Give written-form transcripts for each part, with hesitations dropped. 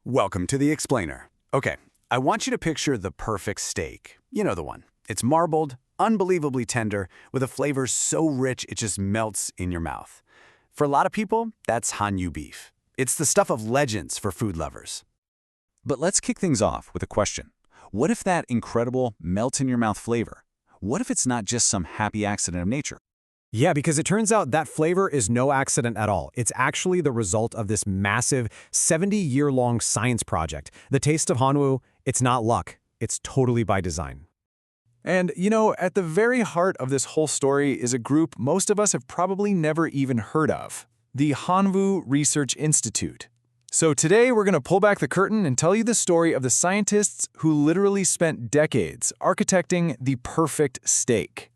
Welcome to the Explainer. Okay, I want you to picture the perfect steak. You know the one. It's marbled, unbelievably tender, with a flavor so rich it just melts in your mouth. For a lot of people, that's Hanwoo beef. It's the stuff of legends for food lovers. But let's kick things off with a question. What if that incredible melt-in-your-mouth flavor? What if it's not just some happy accident of nature? Yeah, because it turns out that flavor is no accident at all. It's actually the result of this massive 70-year-long science project. The taste of Hanwoo, it's not luck. It's totally by design. And, at the very heart of this whole story is a group most of us have probably never even heard of, the Hanwoo Research Institute. So today we're going to pull back the curtain and tell you the story of the scientists who literally spent decades architecting the perfect steak.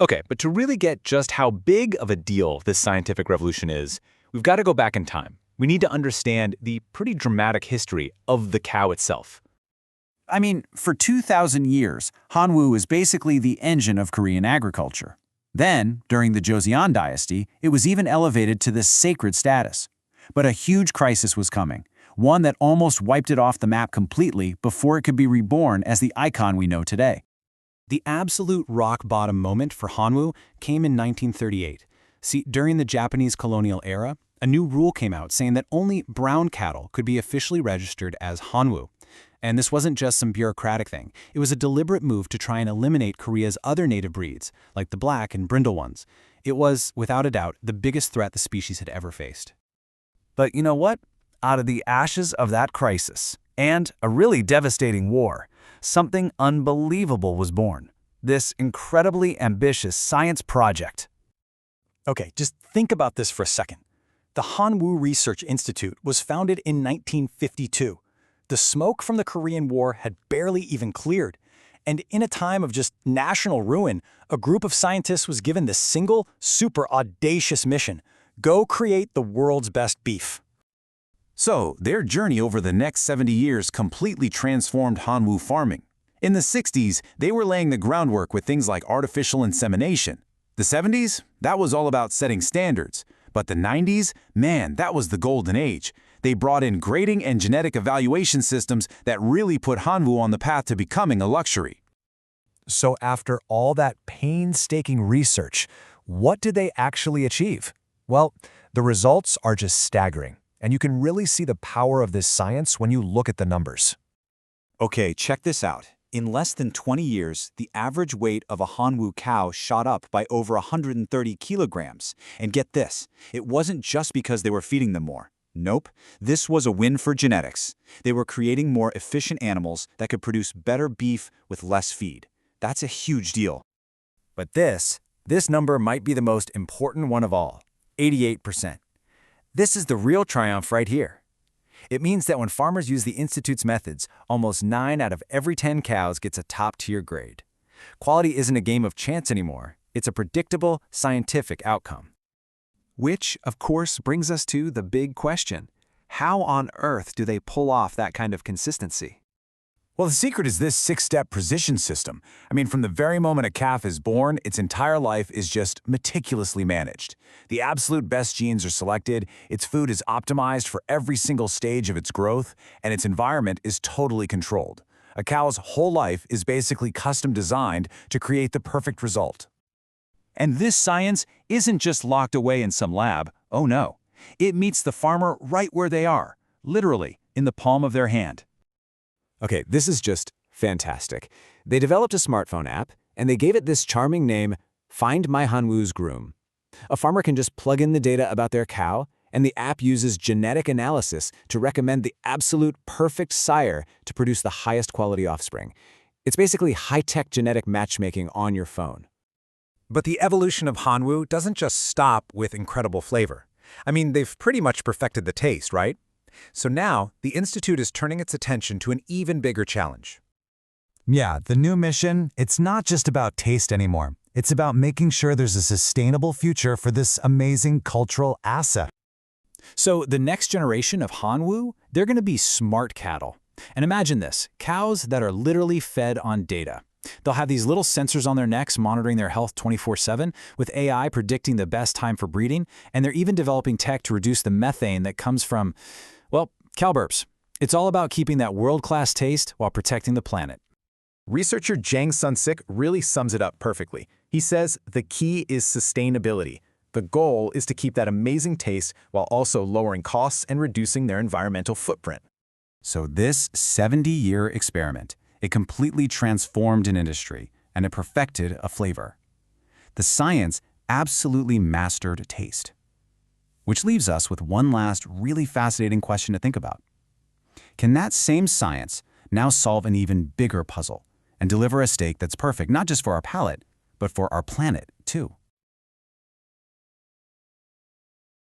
Okay, but to really get just how big of a deal this scientific revolution is, we've got to go back in time. We need to understand the pretty dramatic history of the cow itself. I mean, for 2,000 years, Hanwoo was basically the engine of Korean agriculture. Then, during the Joseon dynasty, it was even elevated to this sacred status. But a huge crisis was coming, one that almost wiped it off the map completely before it could be reborn as the icon we know today. The absolute rock-bottom moment for Hanwoo came in 1938. See, during the Japanese colonial era, a new rule came out saying that only brown cattle could be officially registered as Hanwoo. And this wasn't just some bureaucratic thing. It was a deliberate move to try and eliminate Korea's other native breeds, like the black and brindle ones. It was, without a doubt, the biggest threat the species had ever faced. But you know what? Out of the ashes of that crisis, and a really devastating war, something unbelievable was born. This incredibly ambitious science project. Okay, just think about this for a second. The Hanwoo Research Institute was founded in 1952. The smoke from the Korean War had barely even cleared. And in a time of just national ruin, a group of scientists was given this single, super audacious mission: go create the world's best beef. So, their journey over the next 70 years completely transformed Hanwoo farming. In the 60s, they were laying the groundwork with things like artificial insemination. The 70s, that was all about setting standards. But the 90s, man, that was the golden age. They brought in grading and genetic evaluation systems that really put Hanwoo on the path to becoming a luxury. So after all that painstaking research, what did they actually achieve? Well, the results are just staggering. And you can really see the power of this science when you look at the numbers. Okay, check this out. In less than 20 years, the average weight of a Hanwoo cow shot up by over 130 kilograms. And get this, it wasn't just because they were feeding them more. Nope, this was a win for genetics. They were creating more efficient animals that could produce better beef with less feed. That's a huge deal. But this number might be the most important one of all, 88%. This is the real triumph right here. It means that when farmers use the Institute's methods, almost 9 out of every 10 cows gets a top-tier grade. Quality isn't a game of chance anymore. It's a predictable, scientific outcome. Which, of course, brings us to the big question. How on earth do they pull off that kind of consistency? Well, the secret is this 6-step precision system. I mean, from the very moment a calf is born, its entire life is just meticulously managed. The absolute best genes are selected, its food is optimized for every single stage of its growth, and its environment is totally controlled. A cow's whole life is basically custom designed to create the perfect result. And this science isn't just locked away in some lab. Oh no. It meets the farmer right where they are, literally, in the palm of their hand. Okay, this is just fantastic. They developed a smartphone app, and they gave it this charming name, Find My Hanwoo's Groom. A farmer can just plug in the data about their cow, and the app uses genetic analysis to recommend the absolute perfect sire to produce the highest quality offspring. It's basically high-tech genetic matchmaking on your phone. But the evolution of Hanwoo doesn't just stop with incredible flavor. I mean, they've pretty much perfected the taste, right? So now, the Institute is turning its attention to an even bigger challenge. Yeah, the new mission, it's not just about taste anymore. It's about making sure there's a sustainable future for this amazing cultural asset. So the next generation of Hanwoo, they're going to be smart cattle. And imagine this, cows that are literally fed on data. They'll have these little sensors on their necks monitoring their health 24/7, with AI predicting the best time for breeding, and they're even developing tech to reduce the methane that comes from, well, cow burps. It's all about keeping that world-class taste while protecting the planet. Researcher Jang Sun-sik really sums it up perfectly. He says the key is sustainability. The goal is to keep that amazing taste while also lowering costs and reducing their environmental footprint. So this 70-year experiment, it completely transformed an industry, and it perfected a flavor. The science absolutely mastered taste. Which leaves us with one last really fascinating question to think about. Can that same science now solve an even bigger puzzle and deliver a steak that's perfect not just for our palate, but for our planet too?